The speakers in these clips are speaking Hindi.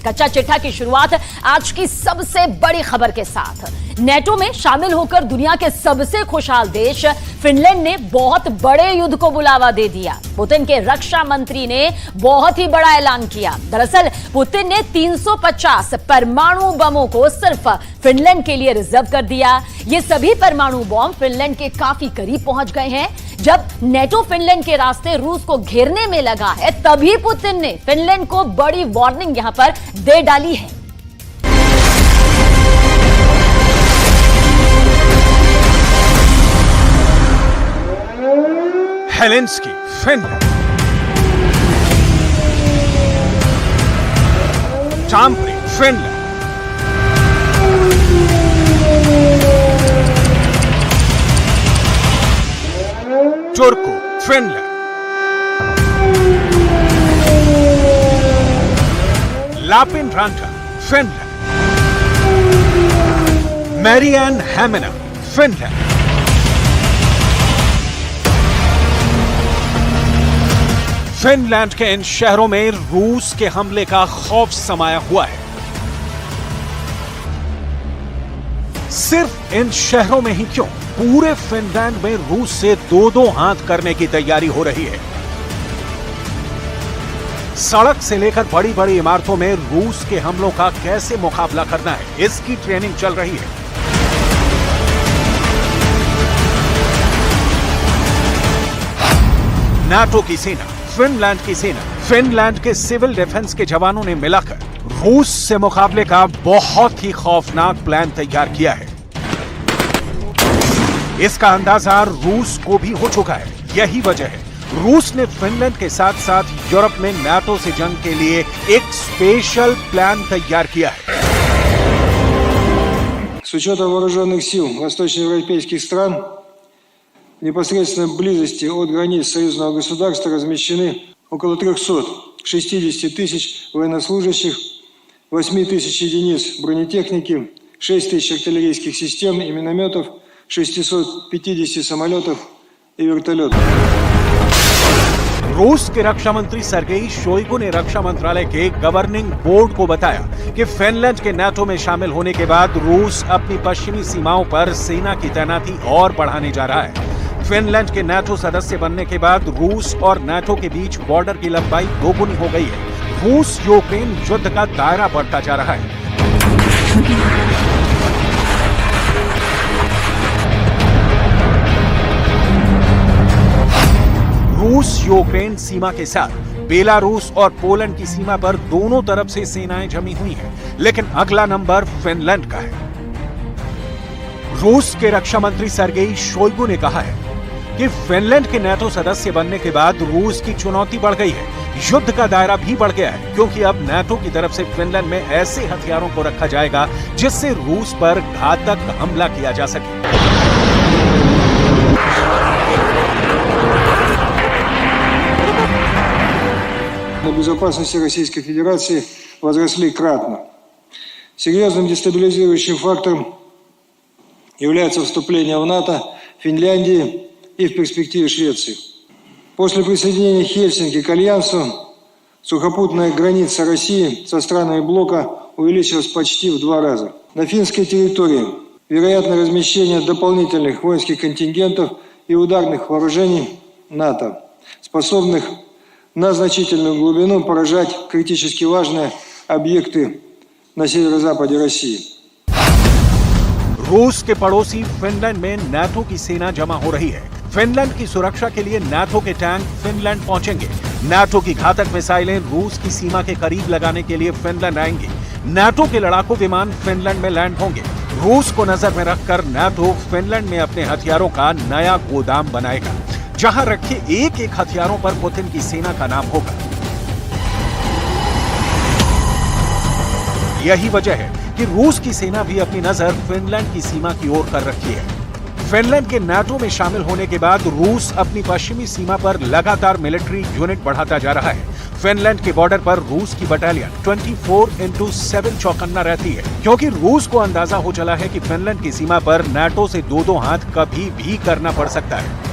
कच्चा चिट्ठा की शुरुआत आज की सबसे बड़ी खबर के साथ। नेटो में शामिल होकर दुनिया के सबसे खुशहाल देश फिनलैंड ने बहुत बड़े युद्ध को बुलावा दे दिया। पुतिन के रक्षा मंत्री ने बहुत ही बड़ा ऐलान किया। दरअसल पुतिन ने 350 परमाणु बमों को सिर्फ फिनलैंड के लिए रिजर्व कर दिया। ये सभी परमाणु बम फिनलैंड के काफी करीब पहुंच गए हैं। जब नेटो फिनलैंड के रास्ते रूस को घेरने में लगा है, तभी पुतिन ने फिनलैंड को बड़ी वार्निंग यहां पर दे डाली है। Helsinki, Finland. Tampere, Finland. Turku, Finland. Lappeenranta, Finland. Mariehamn, Finland. Finland के इन शहरों में रूस के हमले का खौफ समाया हुआ है। सिर्फ इन शहरों में ही क्यों, पूरे फिनलैंड में रूस से दो हाथ करने की तैयारी हो रही है। सड़क से लेकर बड़ी बड़ी इमारतों में रूस के हमलों का कैसे मुकाबला करना है, इसकी ट्रेनिंग चल रही है। नाटो की सेना, फिनलैंड की सेना, फिनलैंड के सिविल डिफेंस के जवानों ने मिलाकर रूस से मुकाबले का बहुत ही खौफनाक प्लान तैयार किया है। इसका अंदाजा रूस को भी हो चुका है। यही वजह है रूस ने फिनलैंड के साथ साथ यूरोप में नाटो से जंग के लिए एक स्पेशल प्लान तैयार किया है। С учетом вооруженных сил восточноевропейских стран в непосредственной близости от границ союзного государства размещены около 360 тысяч военнослужащих, 8 тысяч единиц бронетехники, 6 тысяч артиллерийских систем и минометов, 650 самолетов и вертолетов. रूस के रक्षा मंत्री सर्गेई शोइगु ने रक्षा मंत्रालय के गवर्निंग बोर्ड को बताया कि फिनलैंड के नाटो में शामिल होने के बाद रूस अपनी पश्चिमी सीमाओं पर सेना की तैनाती और बढ़ाने जा रहा है। फिनलैंड के नाटो सदस्य बनने के बाद रूस और नाटो के बीच बॉर्डर की लंबाई दोगुनी हो गई है। रूस यूक्रेन युद्ध का दायरा बढ़ता जा रहा है। रूस यूक्रेन सीमा के साथ बेलारूस और पोलैंड की सीमा पर दोनों तरफ से सेनाएं जमी हुई हैं, लेकिन अगला नंबर फिनलैंड का है। रूस के रक्षा मंत्री सर्गेई शोइगु ने कहा है कि फिनलैंड के नाटो सदस्य बनने के बाद रूस की चुनौती बढ़ गई है। युद्ध का दायरा भी बढ़ गया है, क्योंकि अब नाटो की तरफ से फिनलैंड में ऐसे हथियारों को रखा जाएगा जिससे रूस पर घातक हमला किया जा सके। Безопасности Российской Федерации возросли кратно. Серьезным дестабилизирующим фактором является вступление в НАТО Финляндии и в перспективе Швеции. После присоединения Хельсинки к Альянсу сухопутная граница России со странами блока увеличилась почти в 2 раза. На финской территории вероятно размещение дополнительных воинских контингентов и ударных вооружений НАТО, способных на значительную глубину поражать критически важные объекты на северо-западе России. रूस के पड़ोसी फिनलैंड में नाटो की सेना जमा हो रही है। फिनलैंड की सुरक्षा के लिए नाटो के टैंक फिनलैंड पहुंचेंगे। नाटो की घातक मिसाइलें रूस की सीमा के करीब लगाने के लिए फिनलैंड आएंगी। नाटो के लड़ाकू विमान फिनलैंड में लैंड होंगे। रूस को नजर में रखकर नाटो फिनलैंड में अपने हथियारों का नया गोदाम बनाएगा, जहां रखे एक एक हथियारों पर पुतिन की सेना का नाम होगा। यही वजह है कि रूस की सेना भी अपनी नजर फिनलैंड की सीमा की ओर कर रखी है। फिनलैंड के नाटो में शामिल होने के बाद रूस अपनी पश्चिमी सीमा पर लगातार मिलिट्री यूनिट बढ़ाता जा रहा है। फिनलैंड के बॉर्डर पर रूस की बटालियन 24/7 चौकन्ना रहती है, क्योंकि रूस को अंदाजा हो चला है कि फिनलैंड की सीमा पर नाटो से दो हाथ कभी भी करना पड़ सकता है।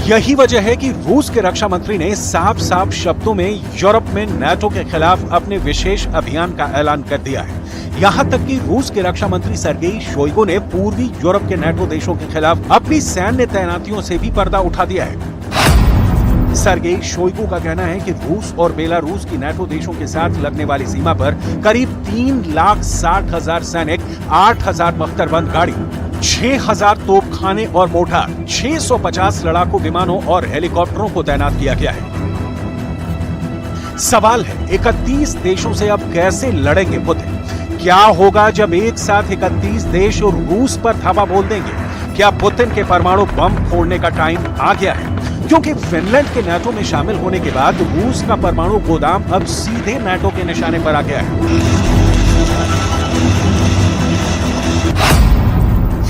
यही वजह है कि रूस के रक्षा मंत्री ने साफ साफ शब्दों में यूरोप में नाटो के खिलाफ अपने विशेष अभियान का ऐलान कर दिया है। यहां तक कि रूस के रक्षा मंत्री सर्गेई शोइगु ने पूर्वी यूरोप के नाटो देशों के खिलाफ अपनी सैन्य तैनातियों से भी पर्दा उठा दिया है। सर्गेई शोइगु का कहना है कि रूस और बेलारूस की नाटो देशों के साथ लगने वाली सीमा पर करीब 3,60,000 सैनिक, 8,000 बख्तरबंद गाड़ी, 6,000 तोपखाने और मोर्टार, 650 लड़ाकू विमानों और हेलीकॉप्टरों को तैनात किया गया है। सवाल है 31 देशों से अब कैसे लड़ेंगे पुतिन? क्या होगा जब एक साथ 31 देश और रूस पर धावा बोल देंगे? क्या पुतिन के परमाणु बम फोड़ने का टाइम आ गया है? क्योंकि फिनलैंड के नाटो में शामिल होने के बाद रूस का परमाणु गोदाम अब सीधे नाटो के निशाने पर आ गया है।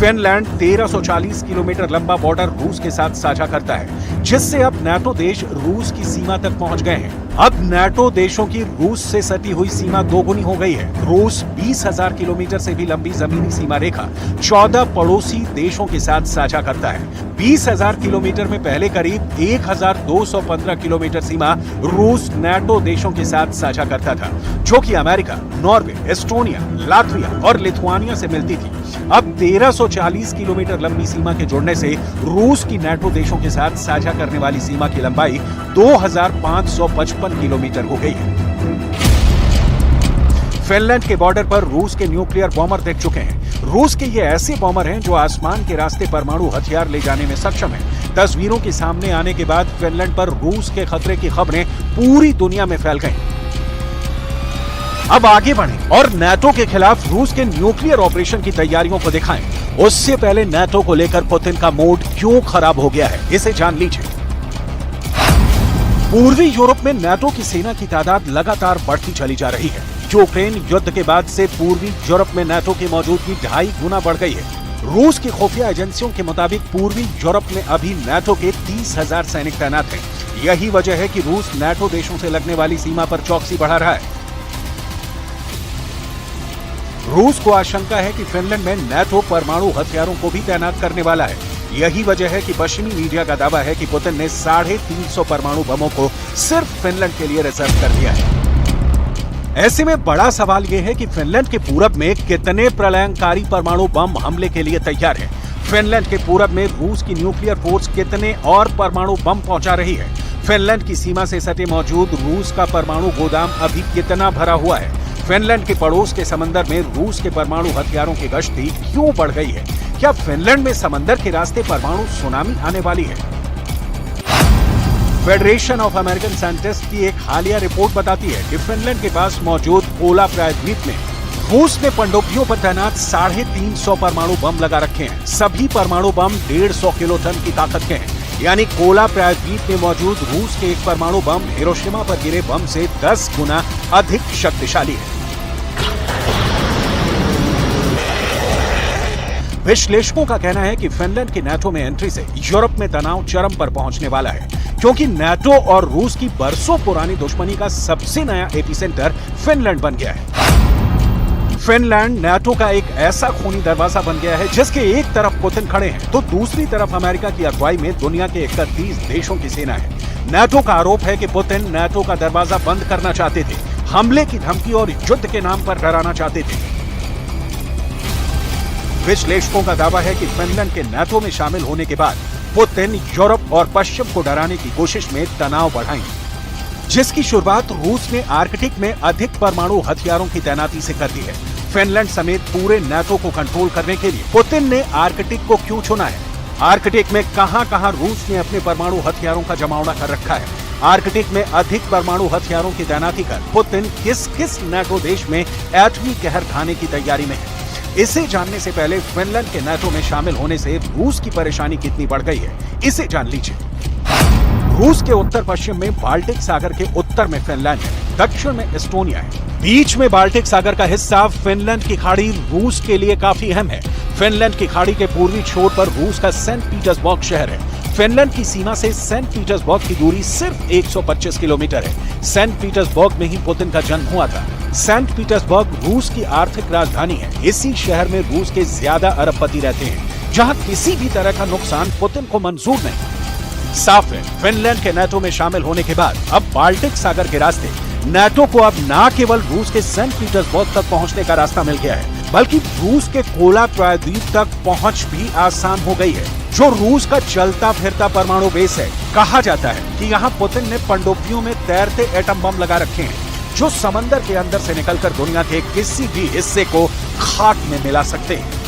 फिनलैंड 1340 किलोमीटर लंबा बॉर्डर रूस के साथ साझा करता है, जिससे अब नाटो देश रूस की सीमा तक पहुंच गए हैं। अब नाटो देशों की रूस से सटी हुई सीमा दोगुनी हो गई है। रूस 20,000 किलोमीटर से भी लंबी जमीनी सीमा रेखा 14 पड़ोसी देशों के साथ साझा करता है। 20,000 किलोमीटर में पहले करीब 1,215 किलोमीटर सीमा रूस नाटो देशों के साथ साझा करता था, जो कि अमेरिका, नॉर्वे, एस्टोनिया, लातविया और लिथुआनिया से मिलती थी। अब 1340 किलोमीटर लंबी सीमा के जुड़ने से रूस की नाटो देशों के साथ साझा करने वाली सीमा की लंबाई 2,555 किलोमीटर हो गई है। फिनलैंड के बॉर्डर पर रूस के न्यूक्लियर बॉम्बर दिख चुके हैं। रूस के ये ऐसे बॉम्बर हैं जो आसमान के रास्ते परमाणु हथियार ले जाने में सक्षम हैं। तस्वीरों के सामने आने के बाद फिनलैंड पर रूस के खतरे की खबरें पूरी दुनिया में फैल गईं। अब आगे बढ़ें और नाटो के खिलाफ रूस के न्यूक्लियर ऑपरेशन की तैयारियों को दिखाएं। उससे पहले नाटो को लेकर पुतिन का मूड क्यों खराब हो गया है, इसे जान लीजिए। पूर्वी यूरोप में नाटो की सेना की तादाद लगातार बढ़ती चली जा रही है। यूक्रेन युद्ध के बाद से पूर्वी यूरोप में नाटो की मौजूदगी 2.5 गुना बढ़ गई है। रूस की खुफिया एजेंसियों के मुताबिक पूर्वी यूरोप में अभी नाटो के 30,000 सैनिक तैनात हैं। यही वजह है कि रूस नाटो देशों से लगने वाली सीमा पर चौकसी बढ़ा रहा है। रूस को आशंका है कि फिनलैंड में नाटो परमाणु हथियारों को भी तैनात करने वाला है। यही वजह है कि पश्चिमी मीडिया का दावा है कि पुतिन ने 350 परमाणु बमों को सिर्फ फिनलैंड के लिए रिजर्व कर दिया है। ऐसे में बड़ा सवाल यह है कि फिनलैंड के पूरब में कितने प्रलयंकारी परमाणु बम हमले के लिए तैयार है। फिनलैंड के पूरब में रूस की न्यूक्लियर फोर्स कितने और परमाणु बम पहुंचा रही है। फिनलैंड की सीमा से सटे मौजूद रूस का परमाणु गोदाम अभी कितना भरा हुआ है। फिनलैंड के पड़ोस के समंदर में रूस के परमाणु हथियारों की गश्ती क्यों बढ़ गई है? क्या फिनलैंड में समंदर के रास्ते परमाणु सुनामी आने वाली है? फेडरेशन ऑफ अमेरिकन साइंटिस्ट की एक हालिया रिपोर्ट बताती है कि फिनलैंड के पास मौजूद कोला प्रायद्वीप में रूस ने पनडुब्बियों पर तैनात 350 परमाणु बम लगा रखे हैं। सभी परमाणु बम 150 किलोटन की ताकत के हैं। यानी कोला प्रायद्वीप में मौजूद रूस के एक परमाणु बम हिरोशिमा पर गिरे बम से 10 गुना अधिक शक्तिशाली है। विश्लेषकों का कहना है कि फिनलैंड की नाटो में एंट्री से यूरोप में तनाव चरम पर पहुंचने वाला है, क्योंकि नाटो और रूस की बरसों पुरानी दुश्मनी का सबसे नया एपिसेंटर फिनलैंड बन गया है। फिनलैंड नाटो का एक ऐसा खूनी दरवाजा बन गया है जिसके एक तरफ पुतिन खड़े हैं तो दूसरी तरफ अमेरिका की अगुवाई में दुनिया के 31 देशों की सेना है। नाटो का आरोप है कि पुतिन नाटो का दरवाजा बंद करना चाहते थे, हमले की धमकी और युद्ध के नाम पर डराना चाहते थे। विश्लेषकों का दावा है कि फिनलैंड के नाटो में शामिल होने के बाद पुतिन यूरोप और पश्चिम को डराने की कोशिश में तनाव बढ़ाएंगे, जिसकी शुरुआत रूस ने आर्कटिक में अधिक परमाणु हथियारों की तैनाती से कर दी है। फिनलैंड समेत पूरे नाटो को कंट्रोल करने के लिए पुतिन ने आर्कटिक को क्यों चुना है? आर्कटिक में कहां-कहां रूस ने अपने परमाणु हथियारों का जमावड़ा कर रखा है? आर्कटिक में अधिक परमाणु हथियारों की तैनाती कर पुतिन किस नाटो देश में एटमी कहर ढाने की तैयारी में है? इसे जानने से पहले फिनलैंड के नाटो में शामिल होने से रूस की परेशानी कितनी बढ़ गई है, इसे जान लीजिए। रूस के उत्तर पश्चिम में बाल्टिक सागर के उत्तर में फिनलैंड है, दक्षिण में एस्टोनिया है। बीच में बाल्टिक सागर का हिस्सा फिनलैंड की खाड़ी रूस के लिए काफी अहम है। फिनलैंड की खाड़ी के पूर्वी छोर पर रूस का सेंट पीटर्सबर्ग शहर है। फिनलैंड की सीमा से सेंट पीटर्सबर्ग की दूरी सिर्फ 125 किलोमीटर है। सेंट पीटर्सबर्ग में ही पुतिन का जन्म हुआ था। सेंट पीटर्सबर्ग रूस की आर्थिक राजधानी है। इसी शहर में रूस के ज्यादा अरबपति रहते हैं, जहां किसी भी तरह का नुकसान पुतिन को मंजूर नहीं। साफ है, फिनलैंड के नाटो में शामिल होने के बाद अब बाल्टिक सागर के रास्ते नाटो को अब न केवल रूस के सेंट पीटर्सबर्ग तक पहुंचने का रास्ता मिल गया है, बल्कि रूस के कोला प्रायद्वीप तक पहुंच भी आसान हो गई है, जो रूस का चलता फिरता परमाणु बेस है। कहा जाता है कि यहाँ पुतिन ने पनडुब्बियों में तैरते एटम बम लगा रखे हैं, जो समंदर के अंदर से निकलकर दुनिया के किसी भी हिस्से को खाक में मिला सकते हैं।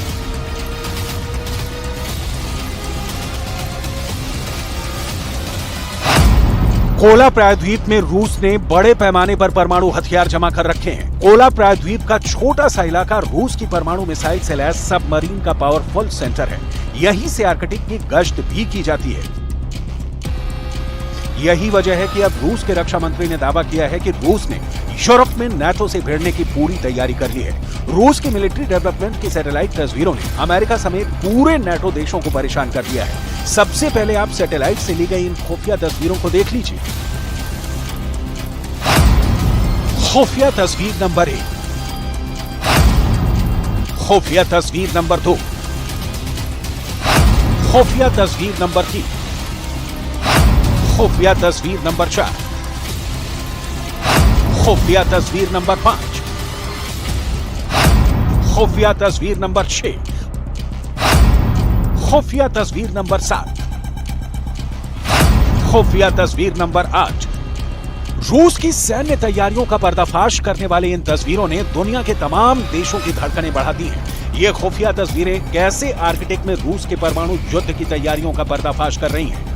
कोला प्रायद्वीप में रूस ने बड़े पैमाने पर परमाणु हथियार जमा कर रखे हैं। कोला प्रायद्वीप का छोटा सा इलाका रूस की परमाणु मिसाइल से लैस सबमरीन का पावरफुल सेंटर है। यहीं से आर्कटिक की गश्त भी की जाती है। यही वजह है कि अब रूस के रक्षा मंत्री ने दावा किया है कि रूस ने यूरोप में नाटो से भिड़ने की पूरी तैयारी कर ली है। रूस की मिलिट्री डेवलपमेंट की सैटेलाइट तस्वीरों ने अमेरिका समेत पूरे नाटो देशों को परेशान कर दिया है। सबसे पहले आप सैटेलाइट से ली गई इन खुफिया तस्वीरों को देख लीजिए। खुफिया तस्वीर नंबर 1, खुफिया तस्वीर नंबर 2, खुफिया तस्वीर नंबर 3, खुफिया तस्वीर नंबर 4, खुफिया तस्वीर नंबर 5, खुफिया तस्वीर नंबर 6, खुफिया तस्वीर नंबर 7, खुफिया तस्वीर नंबर 8। रूस की सैन्य तैयारियों का पर्दाफाश करने वाली इन तस्वीरों ने दुनिया के तमाम देशों की धड़कनें बढ़ा दी हैं। ये खुफिया तस्वीरें कैसे आर्कटिक में रूस के परमाणु युद्ध की तैयारियों का पर्दाफाश कर रही हैं।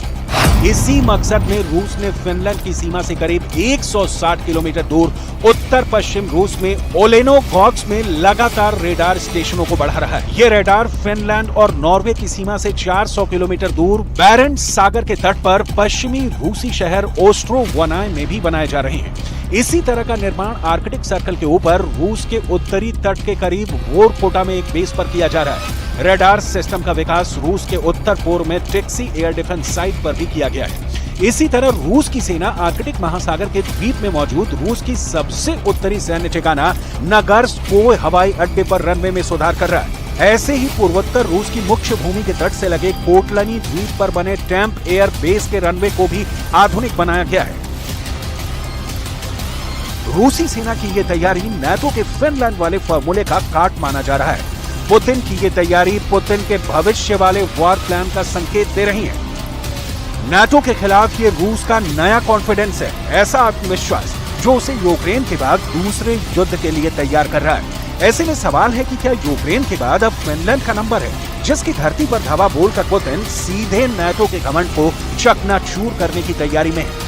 इसी मकसद में रूस ने फिनलैंड की सीमा से करीब 160 किलोमीटर दूर उत्तर पश्चिम रूस में ओलेनोगॉर्स्क में लगातार रेडार स्टेशनों को बढ़ा रहा है। ये रेडार फिनलैंड और नॉर्वे की सीमा से 400 किलोमीटर दूर बैरेंट्स सागर के तट पर पश्चिमी रूसी शहर ओस्ट्रोवनाय में भी बनाए जा रहे हैं। इसी तरह का निर्माण आर्कटिक सर्कल के ऊपर रूस के उत्तरी तट के करीब वोरकोटा में एक बेस पर किया जा रहा है। रेडार सिस्टम का विकास रूस के उत्तर पूर्व में टिक्सी एयर डिफेंस साइट पर भी किया गया है। इसी तरह रूस की सेना आर्कटिक महासागर के द्वीप में मौजूद रूस की सबसे उत्तरी सैन्य ठिकाना नगर्स्क हवाई अड्डे पर रनवे में सुधार कर रहा है। ऐसे ही पूर्वोत्तर रूस की मुख्य भूमि के तट से लगे कोटलनी द्वीप पर बने टैंप एयर बेस के रनवे को भी आधुनिक बनाया गया है। रूसी सेना की ये तैयारी नाटो के फिनलैंड वाले फॉर्मूले का काट माना जा रहा है। पुतिन की ये तैयारी पुतिन के भविष्य वाले वॉर प्लान का संकेत दे रही है। नाटो के खिलाफ ये रूस का नया कॉन्फिडेंस है, ऐसा आत्मविश्वास जो उसे यूक्रेन के बाद दूसरे युद्ध के लिए तैयार कर रहा है। ऐसे में सवाल है कि क्या यूक्रेन के बाद अब फिनलैंड का नंबर है, जिसकी धरती पर धावा बोलकर पुतिन सीधे नाटो के घमंड को चकनाचूर करने की तैयारी में है।